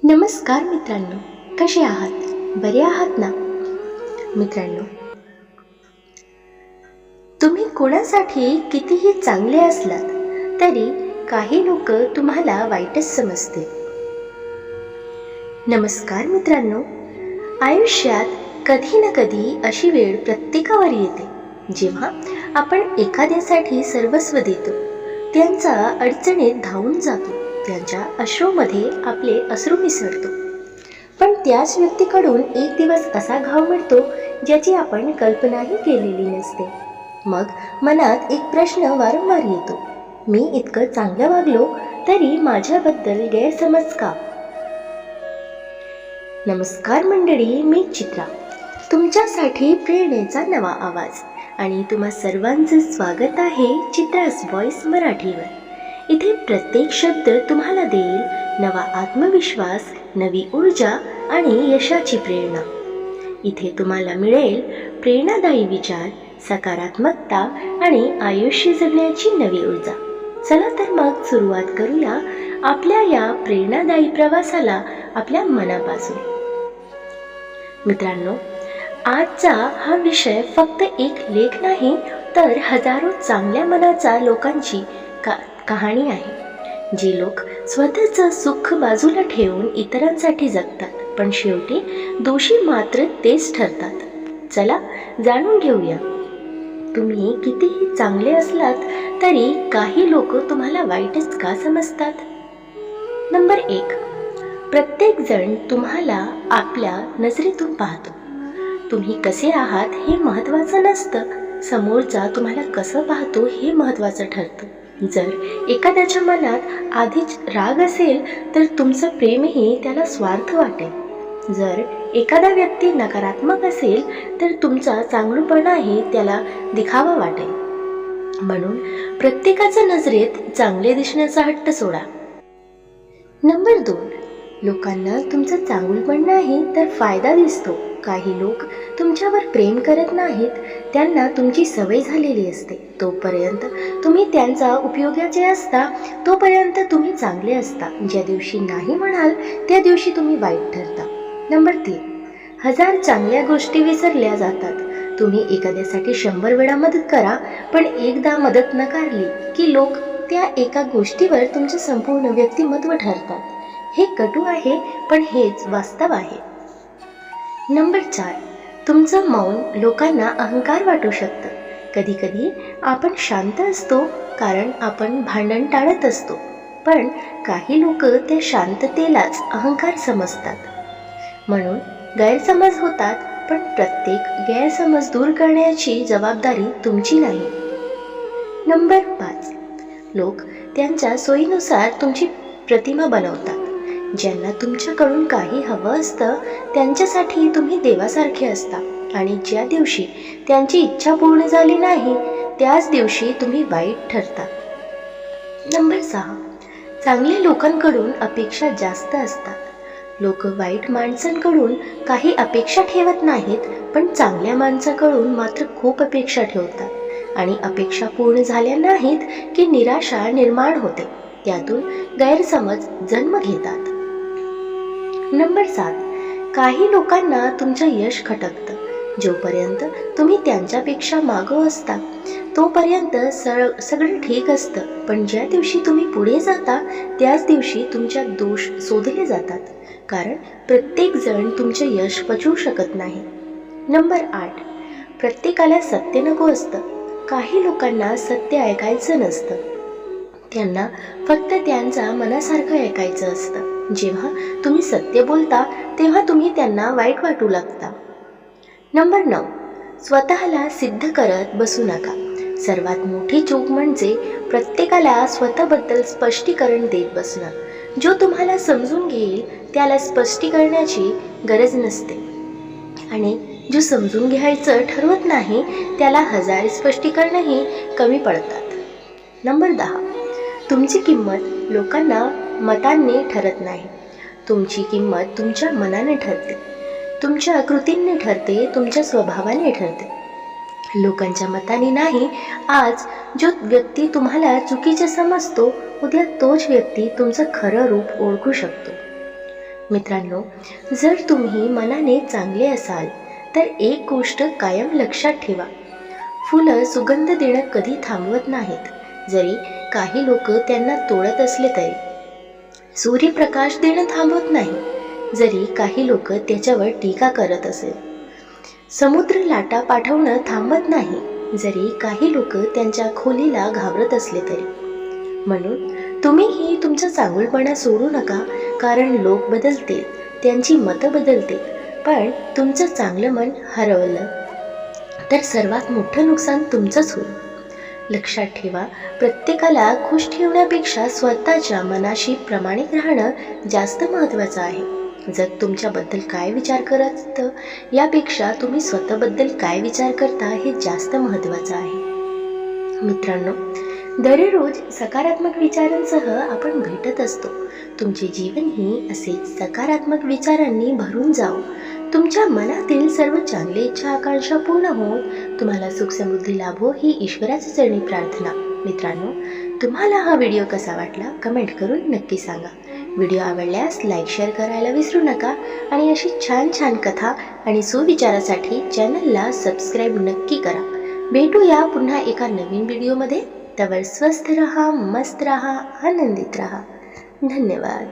नमस्कार मित्रांनो, कसे आहात? बरे आहात ना? मित्रांनो, तुम्ही कोणासाठी कितीही चांगले असलात तरी काही लोक तुम्हाला वाईटच समजतील. नमस्कार मित्रांनो, आयुष्यात कधी ना कधी अशी वेळ प्रत्येकावर येते जेव्हा आपण एखाद्यासाठी सर्वस्व देतो, त्यांच्या अडचणीत धावून जातो, त्यांच्या अश्रूमध्ये आपले अश्रू मिसळतो. पण त्याच व्यक्तीकडून एक दिवस असा घाव मिळतो ज्याची आपण कल्पनाही केलेली नसते. मग मनात एक प्रश्न वारंवार येतो, मी इतकं चांगलं वागलो तरी माझ्याबद्दल गैरसमज का? नमस्कार मंडळी, मी चित्रा, तुमच्यासाठी प्रेरणेचा नवा आवाज आणि तुम्हा सर्वांचं स्वागत आहे चित्रास व्हॉइस मराठीवर. इथे प्रत्येक शब्द तुम्हाला देईल नवा आत्मविश्वास, नवी ऊर्जा आणि यशाची प्रेरणा. इथे तुम्हाला मिळेल प्रेरणादायी विचार, सकारात्मकता आणि आयुष्य जगण्याची नवी ऊर्जा. चला तर मग सुरुवात करूया आपल्या या प्रेरणादायी प्रवासाला आपल्या मनापासून. मित्रांनो, आजचा हा विषय फक्त एक लेख नाही तर हजारो चांगल्या मनाचा लोकांची कहाणी आहे. जे लोक स्वतःचं सुख बाजूला ठेवून इतरांसाठी जगतात, पण शेवटी दोषी मात्र तेच ठरतात. चला जाणून घेऊया. तुम्ही कितीही चांगले असलात तरी काही लोक तुम्हाला वाईटच का समजतात? नंबर 1, प्रत्येक जण तुम्हाला आपल्या नजरेतून पाहतो. तुम्ही कसे आहात हे महत्त्वाचं नसतं, समोरचा तुम्हाला कसं पाहतो हे महत्त्वाचं ठरतं. जर एखाद्याच्या मनात आधीच राग असेल तर तुमचं प्रेमही त्याला स्वार्थ वाटेल. जर एखादा व्यक्ती नकारात्मक असेल तर तुमचा चांगलपणाही त्याला दिखावा वाटेल. म्हणून प्रत्येकाच्या नजरेत चांगले दिसण्याचा हट्ट सोडा. नंबर 2, लोकांना तुमचं चांगुलपण नाही तर फायदा दिसतो. काही लोक तुमच्यावर प्रेम करत नाहीत, त्यांना तुमची सवय झालेली असते. तोपर्यंत तुम्ही त्यांचा उपयोगाचे असता, तोपर्यंत तुम्ही चांगले असता. ज्या दिवशी नाही म्हणाल त्या दिवशी तुम्ही वाईट ठरता. नंबर 3, 1000 चांगल्या गोष्टी विसरल्या जातात. तुम्ही एखाद्यासाठी 100 वेळा मदत करा, पण एकदा मदत नकारली की लोक त्या एका गोष्टीवर तुमचं संपूर्ण व्यक्तिमत्व ठरतात. हे कटू आहे, पण हेच वास्तव आहे. नंबर 4, तुमचं मौन लोकांना अहंकार वाटू शकतं. कधी कधी आपण शांत असतो कारण आपण भांडण टाळत असतो, पण काही लोक त्या शांततेलाच अहंकार समजतात. म्हणून गैरसमज होतात, पण प्रत्येक गैरसमज दूर करण्याची जबाबदारी तुमची नाही. नंबर 5, लोक त्यांच्या सोयीनुसार तुमची प्रतिमा बनवतात. ज्यांना तुमच्याकडून काही हवं असतं त्यांच्यासाठी तुम्ही देवासारखे असता, आणि ज्या दिवशी त्यांची इच्छा पूर्ण झाली नाही त्याच दिवशी तुम्ही वाईट ठरता. नंबर 6, चांगल्या लोकांकडून अपेक्षा जास्त असतात. लोक वाईट माणसांकडून काही अपेक्षा ठेवत नाहीत, पण चांगल्या माणसाकडून मात्र खूप अपेक्षा ठेवतात. आणि अपेक्षा पूर्ण झाल्या नाहीत की निराशा निर्माण होते, त्यातून गैरसमज जन्म घेतात. नंबर 7, काही लोकांना तुमचं यश खटकतं. जोपर्यंत तुम्ही त्यांच्यापेक्षा मागं असता तोपर्यंत सगळं ठीक असतं, पण ज्या दिवशी तुम्ही पुढे जाता त्याच दिवशी तुमच्या दोष शोधले जातात, कारण प्रत्येक जण तुमचे यश पचवू शकत नाही. नंबर 8, प्रत्येकाला सत्य नको असतं. काही लोकांना सत्य ऐकायचं नसतं, त्यांना फक्त त्यांच्या मनासारखं ऐकायचं असतं. जेव्हा तुम्ही सत्य बोलता तेव्हा तुम्ही त्यांना वाईट वाटू लागता. नंबर 9, स्वतःला सिद्ध करत बसू नका. सर्वात मोठी चूक म्हणजे प्रत्येकाला स्वतःबद्दल स्पष्टीकरण देत बसणं. जो तुम्हाला समजून घेईल त्याला स्पष्टीकरणाची गरज नसते, आणि जो समजून घ्यायचं ठरवत नाही त्याला 1000 स्पष्टीकरणही कमी पडतात. नंबर 10, तुमची किंमत लोकांना मतांनी ठरत नाही. तुमची किंमत तुमच्या मनाने ठरते, तुमच्या कृतींनी ठरते, तुमच्या स्वभावाने ठरते. लोकांच्या मताने नाही, आज जो व्यक्ती तुम्हाला चुकीचे समजतो, उद्या तोच व्यक्ती तुमचं खरं रूप ओळखू शकतो. मित्रांनो, जर तुम्ही मनाने चांगले असाल तर एक गोष्ट कायम लक्षात ठेवा, फुलं सुगंध देणं कधी थांबवत नाहीत. जरी काही लोक त्यांना तोडत असले तरी. सूर्यप्रकाश देणं थांबवत नाही, जरी काही लोक त्याच्यावर टीका करत असेल. समुद्र लाटा पाठवणं थांबत नाही, जरी काही लोक त्यांच्या खोलीला घाबरत असले तरी. म्हणून तुम्हीही तुमचा चांगुलपणा सोडू नका, कारण लोक बदलतील, त्यांची मतं बदलतील, पण तुमचं चांगलं मन हरवलं तर सर्वात मोठं नुकसान तुमचंच होईल. लक्षात ठेवा, प्रत्येकाला खुश ठेवण्यापेक्षा स्वतःच्या मनाशी प्रामाणिक राहणं जास्त महत्त्वाचं आहे. जग तुमच्याबद्दल काय विचार करतं यापेक्षा तुम्ही स्वतःबद्दल काय विचार करता हे जास्त महत्त्वाचं आहे. मित्रांनो, दररोज सकारात्मक विचारांसह आपण भेटत असतो. तुमचे जीवनही असेच सकारात्मक विचारांनी भरून जावो. तुमच्या मनातील सर्व चांगली इच्छा आकांक्षा पूर्ण होत तुम्हाला सुख समृद्धी लाभो ही ईश्वराच्या चरणी प्रार्थना. मित्रांनो, तुम्हाला हा व्हिडिओ कसा वाटला कमेंट करून नक्की सांगा. व्हिडिओ आवडल्यास लाईक शेअर करायला विसरू नका आणि अशी छान छान कथा आणि सुविचारासाठी चॅनलला सबस्क्राईब नक्की करा. भेटूया पुन्हा एका नवीन व्हिडिओमध्ये. तवर स्वस्थ रहा, मस्त रहा, आनंदित रहा. धन्यवाद.